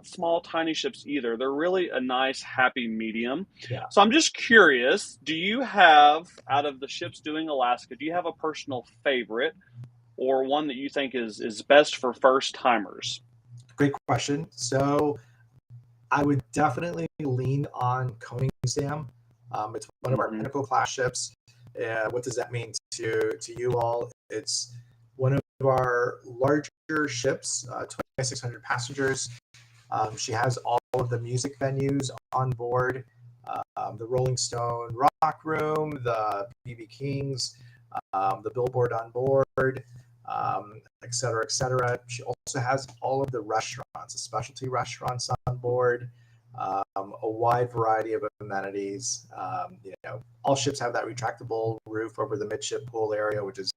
small, tiny ships either. They're really a nice, happy medium. Yeah. So I'm just curious, do you have, out of the ships doing Alaska, do you have a personal favorite or one that you think is best for first timers? Great question. So I would definitely lean on Koningsdam. It's one of our Mm-hmm. Pinnacle class ships. What does that mean to you all? It's one of our larger ships, 2,600 passengers. She has all of the music venues on board, the Rolling Stone Rock Room, the BB Kings, the Billboard on board, et cetera, et cetera. She also has all of the restaurants, the specialty restaurants on board, a wide variety of amenities. All ships have that retractable roof over the midship pool area, which is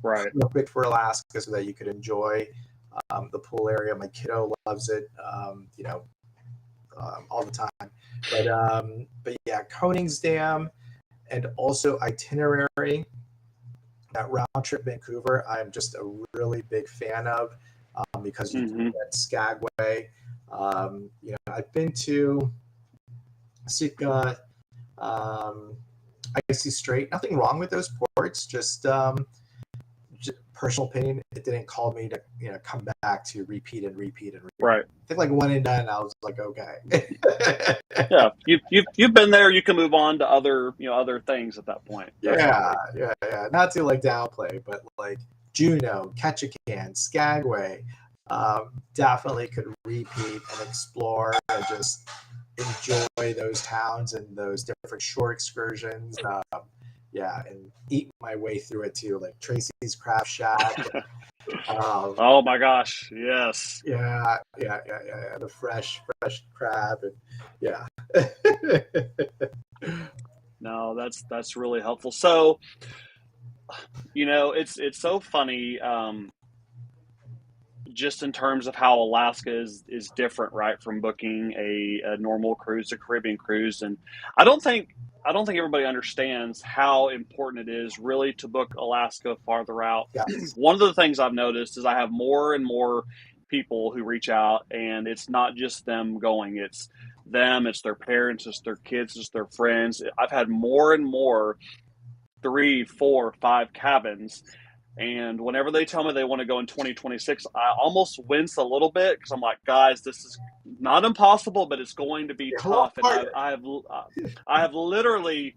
Right. perfect for Alaska, so that you could enjoy the pool area. My kiddo loves it, all the time. But yeah, Koningsdam, and also Itinerary, that round trip Vancouver, I'm just a really big fan of, because you Mm-hmm. do get Skagway. I've been to Sitka, Icy Strait. Nothing wrong with those ports. Just personal opinion, it didn't call me to come back to repeat and repeat and repeat. Right. I think like one and done, I was like, okay. Yeah. You've been there. You can move on to other things at that point. Yeah, Definitely. yeah. Not to like downplay, but like Juneau, Ketchikan, Skagway, definitely could repeat and explore and just enjoy those towns and those different shore excursions. And eat my way through it too, like Tracy's Craft Shack. Oh my gosh. Yes. Yeah. The fresh crab, and yeah. No, that's really helpful. So, it's so funny, just in terms of how Alaska is different, right, from booking a normal cruise, a Caribbean cruise. And I don't think I don't think everybody understands how important it is really to book Alaska farther out. Yes. One of the things I've noticed is I have more and more people who reach out, and it's not just them going, it's them, it's their parents, it's their kids, it's their friends. I've had more and more 3, 4, 5 cabins. And whenever they tell me they want to go in 2026, I almost wince a little bit because I'm like, guys, this is not impossible, but it's going to be A lot tough. And harder. I have literally,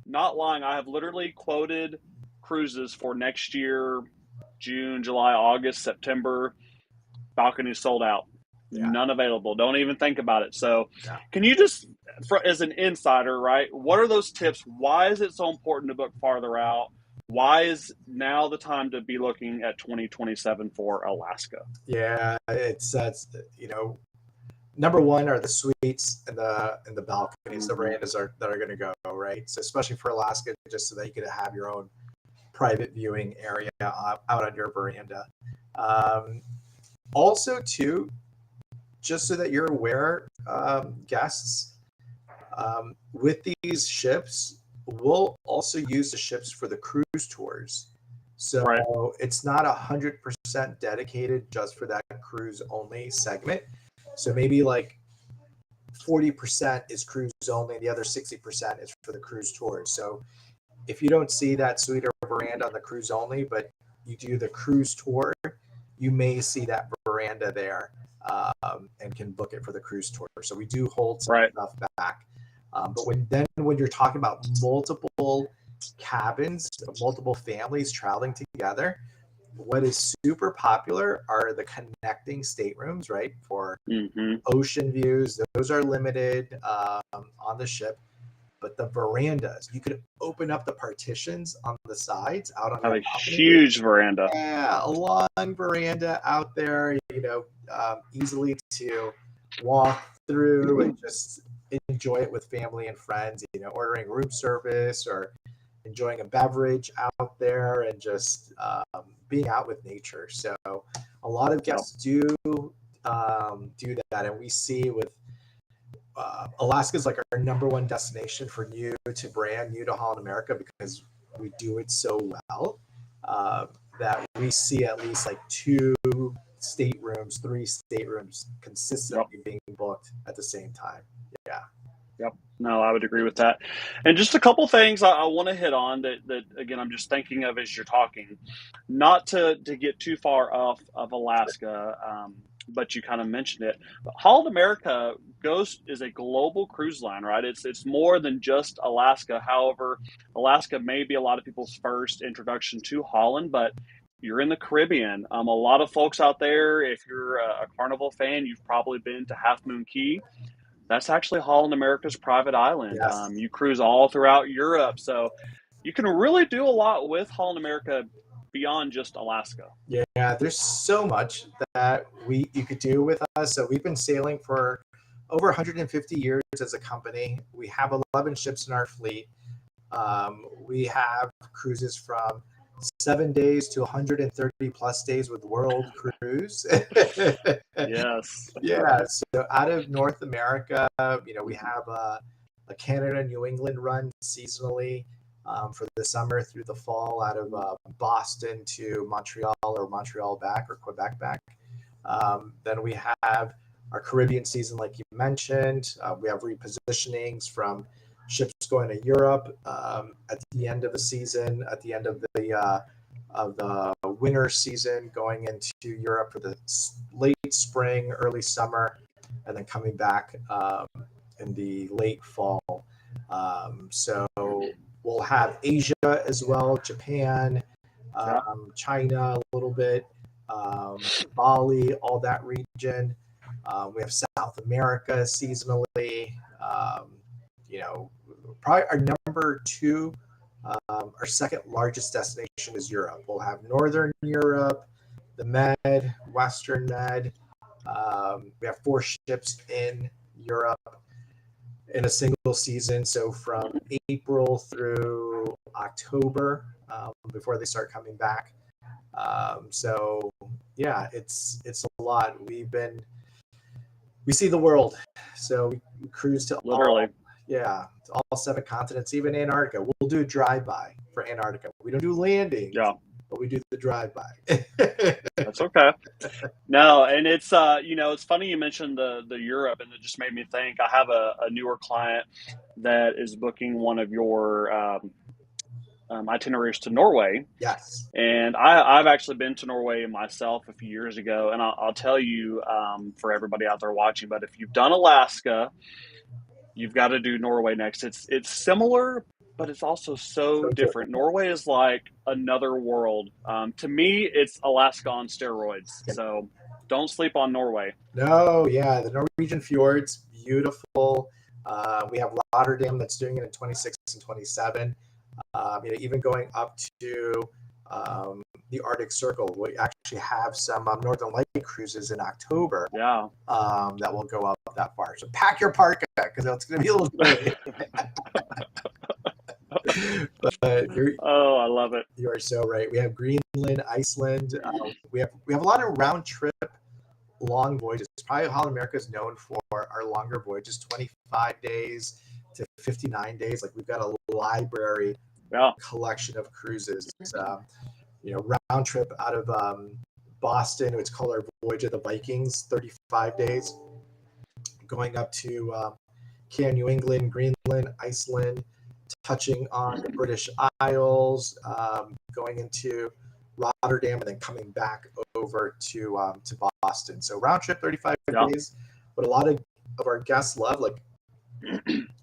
not lying, I have literally quoted cruises for next year, June, July, August, September. Balcony sold out. Yeah. None available. Don't even think about it. So, Yeah. can you just, as an insider, right? What are those tips? Why is it so important to book farther out? Why is now the time to be looking at 2027 for Alaska? Yeah, it's number one are the suites and the balconies, the Mm-hmm. verandas that are going to go, right. So especially for Alaska, just so that you could have your own private viewing area out on your veranda. Also, too, just so that you're aware, guests, with these ships, we'll also use the ships for the cruise tours. So Right. it's not 100% dedicated just for that cruise only segment. So maybe like 40% is cruise only, and the other 60% is for the cruise tours. So if you don't see that suite or veranda on the cruise only, but you do the cruise tour, you may see that veranda there, and can book it for the cruise tour. So we do hold some Right. stuff back. But when you're talking about multiple cabins, multiple families traveling together, what is super popular are the connecting staterooms, right? For Mm-hmm. ocean views, those are limited on the ship. but the verandas, you could open up the partitions on the sides out on Have your a balcony. huge veranda. Yeah, a long veranda out there, easily to walk through and just enjoy it with family and friends, ordering room service or enjoying a beverage out there and just being out with nature. So a lot of guests do that. And we see with Alaska is like our number one destination for new to brand, new to Holland America, because we do it so well that we see at least like 2 staterooms, 3 staterooms consistently being booked at the same time. Yeah. Yep. No, I would agree with that. And just a couple things I want to hit on that again, I'm just thinking of as you're talking, not to get too far off of Alaska, but you kind of mentioned it. But Holland America is a global cruise line, right? It's more than just Alaska. However, Alaska may be a lot of people's first introduction to Holland, but you're in the Caribbean. A lot of folks out there, if you're a Carnival fan, you've probably been to Half Moon Cay. That's actually Holland America's private island. Yes. You cruise all throughout Europe, so you can really do a lot with Holland America beyond just Alaska. Yeah, there's so much that you could do with us. So we've been sailing for over 150 years as a company. We have 11 ships in our fleet. We have cruises from 7 days to 130 plus days with World Cruise. Yes. Yeah. So out of North America, we have a Canada, New England run seasonally for the summer through the fall, out of Boston to Montreal or Montreal back or Quebec back. Then we have our Caribbean season, like you mentioned. We have repositionings from ships going to Europe at the end of the season, at the end of the winter season, going into Europe for the late spring, early summer, and then coming back in the late fall. So we'll have Asia as well, Japan, China a little bit, Bali, all that region. We have South America seasonally. Probably our number 2, our second largest destination is Europe. We'll have Northern Europe, the Med, Western Med. We have 4 ships in Europe in a single season. So from April through October, before they start coming back. So yeah, it's a lot. We see the world. So we cruise to Literally. all 7 continents, even Antarctica. We'll do a drive-by for Antarctica. We don't do landings, but we do the drive-by. That's okay. No, and it's it's funny you mentioned the Europe, and it just made me think. I have a newer client that is booking one of your itineraries to Norway. Yes. And I've actually been to Norway myself a few years ago, and I'll tell you for everybody out there watching, but if you've done Alaska, you've got to do Norway next. It's similar, but it's also so different. Norway is like another world. To me, it's Alaska on steroids. So don't sleep on Norway. No, yeah, the Norwegian fjords, beautiful. We have Rotterdam that's doing it in 26 and 27. Even going up to the Arctic Circle. We actually have some Northern Light cruises in October. Yeah. That will go up that far. So pack your parka because it's going to be a little chilly. But I love it. You are so right. We have Greenland, Iceland. We have a lot of round trip long voyages. Probably Holland America is known for our longer voyages, 25 days to 59 days. Like we've got a library collection of cruises. Round trip out of Boston. It's called our Voyage of the Vikings, 35 days. Going up to New England, Greenland, Iceland, touching on the British Isles, going into Rotterdam, and then coming back over to Boston. So round trip, 35 days. But a lot of our guests love, like,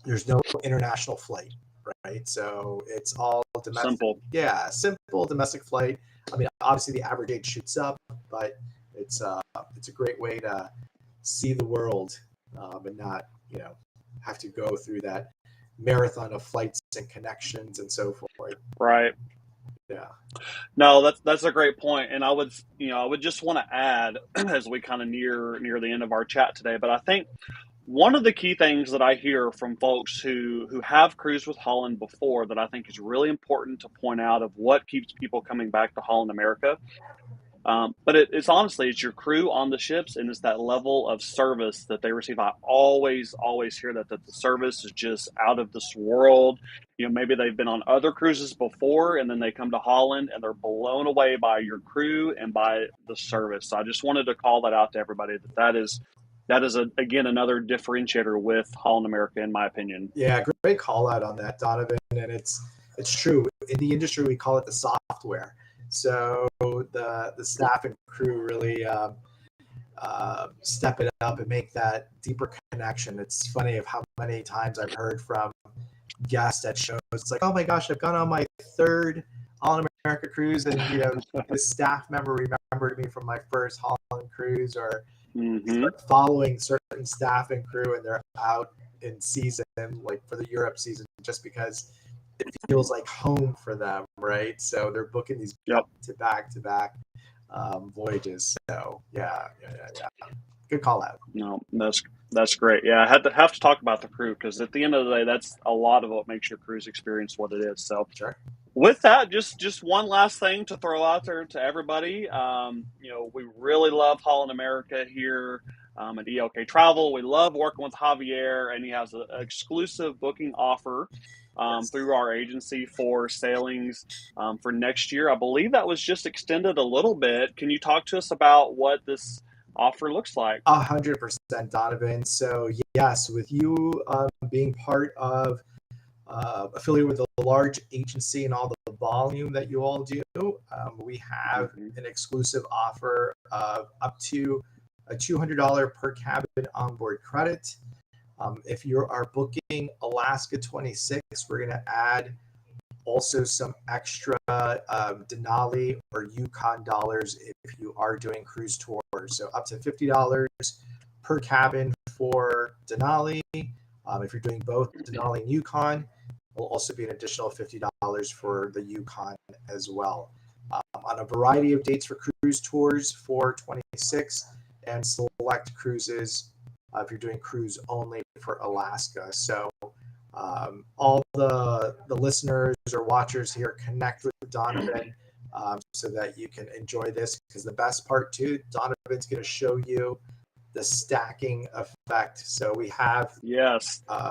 there's no international flight, right? So it's all domestic. Simple. Yeah, simple domestic flight. I mean, obviously the average age shoots up, but it's a great way to see the world and not, have to go through that marathon of flights and connections and so forth. Right. Yeah. No, that's a great point, and I would just want to add as we kind of near the end of our chat today. But I think one of the key things that I hear from folks who have cruised with Holland before that I think is really important to point out of what keeps people coming back to Holland America. But it's honestly, it's your crew on the ships, and it's that level of service that they receive. I always hear that the service is just out of this world. Maybe they've been on other cruises before, and then they come to Holland, and they're blown away by your crew and by the service. So I just wanted to call that out to everybody that is again another differentiator with Holland America, in my opinion. Yeah, great call out on that, Donovan. And it's true. In the industry, we call it the software. So the staff and crew really step it up and make that deeper connection. It's funny of how many times I've heard from guests at shows. It's like, oh my gosh, I've gone on my third Holland America cruise, and the staff member remembered me from my first Holland cruise, or start following certain staff and crew, and they're out in season, like for the Europe season, just because it feels like home for them, right? So they're booking these back to back voyages. So yeah. Good call out. No, that's great. Yeah, I have to talk about the crew, because at the end of the day, that's a lot of what makes your cruise experience what it is. So sure. With that, just one last thing to throw out there to everybody. We really love Holland America here at ELK Travel. We love working with Javier, and he has an exclusive booking offer through our agency for sailings for next year. I believe that was just extended a little bit. Can you talk to us about what this offer looks like? 100%, Donovan. So yes, with you being part of affiliated with a large agency and all the volume that you all do, we have an exclusive offer of up to a $200 per cabin onboard credit. If you are booking Alaska 26, we're going to add also some extra Denali or Yukon dollars if you are doing cruise tours. So up to $50 per cabin for Denali. If you're doing both Denali and Yukon, will also be an additional $50 for the Yukon as well. On a variety of dates for cruise tours for 26, and select cruises if you're doing cruise only for Alaska. So all the listeners or watchers here, connect with Donovan so that you can enjoy this, because the best part too, Donovan's going to show you the stacking effect. So we have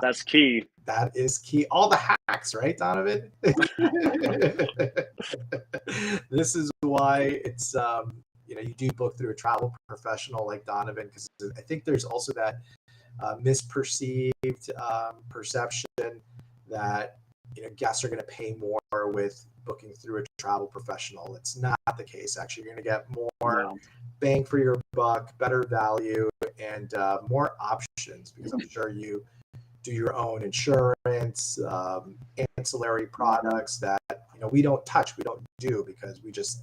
that's key. That is key. All the hacks, right, Donovan? This is why it's you do book through a travel professional like Donovan, because I think there's also that misperceived perception that guests are going to pay more with booking through a travel professional. It's not the case. Actually, you're going to get more bang for your buck, better value, and more options, because I'm sure you do your own insurance, ancillary products that we don't touch, we don't do, because we just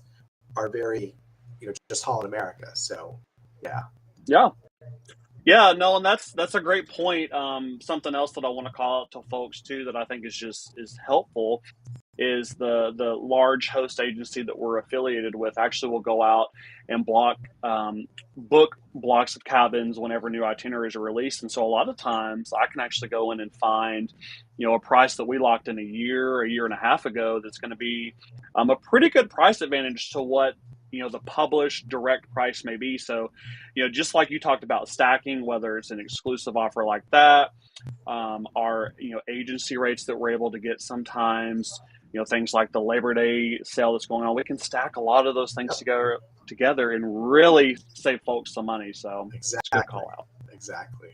are very just Holland America. So no, and that's a great point. Something else that I want to call out to folks too that I think is helpful is the large host agency that we're affiliated with actually will go out and book blocks of cabins whenever new itineraries are released. And so a lot of times I can actually go in and find, a price that we locked in a year and a half ago that's going to be a pretty good price advantage to what the published direct price may be. So, just like you talked about stacking, whether it's an exclusive offer like that, our agency rates that we're able to get sometimes, things like the Labor Day sale that's going on, we can stack a lot of those things together and really save folks some money. So exactly. It's a good call out. Exactly.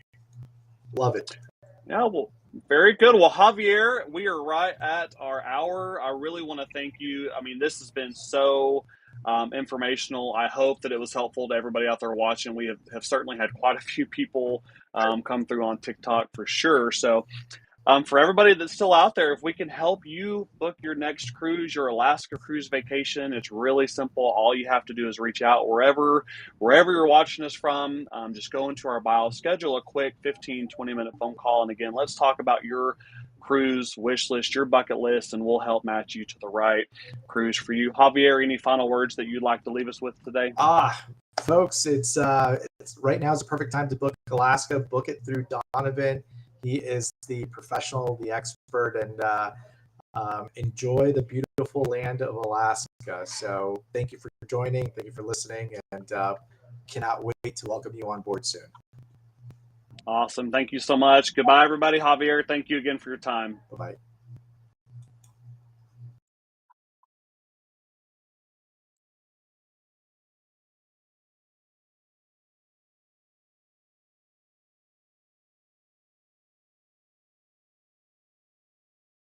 Love it. Yeah, well, very good. Well, Javier, we are right at our hour. I really want to thank you. I mean, this has been so informational. I hope that it was helpful to everybody out there watching. We have certainly had quite a few people come through on TikTok for sure. So for everybody that's still out there, if we can help you book your next cruise, your Alaska cruise vacation, it's really simple. All you have to do is reach out wherever you're watching us from. Just go into our bio, schedule a quick 15, 20-minute phone call. And again, let's talk about your cruise wish list, your bucket list, and we'll help match you to the right cruise for you. Javier, any final words that you'd like to leave us with today? Folks, it's right now is the perfect time to book Alaska. Book it through Donovan. He is the professional, the expert, and enjoy the beautiful land of Alaska. So thank you for joining. Thank you for listening, and cannot wait to welcome you on board soon. Awesome. Thank you so much. Goodbye, everybody. Javier, thank you again for your time. Bye-bye.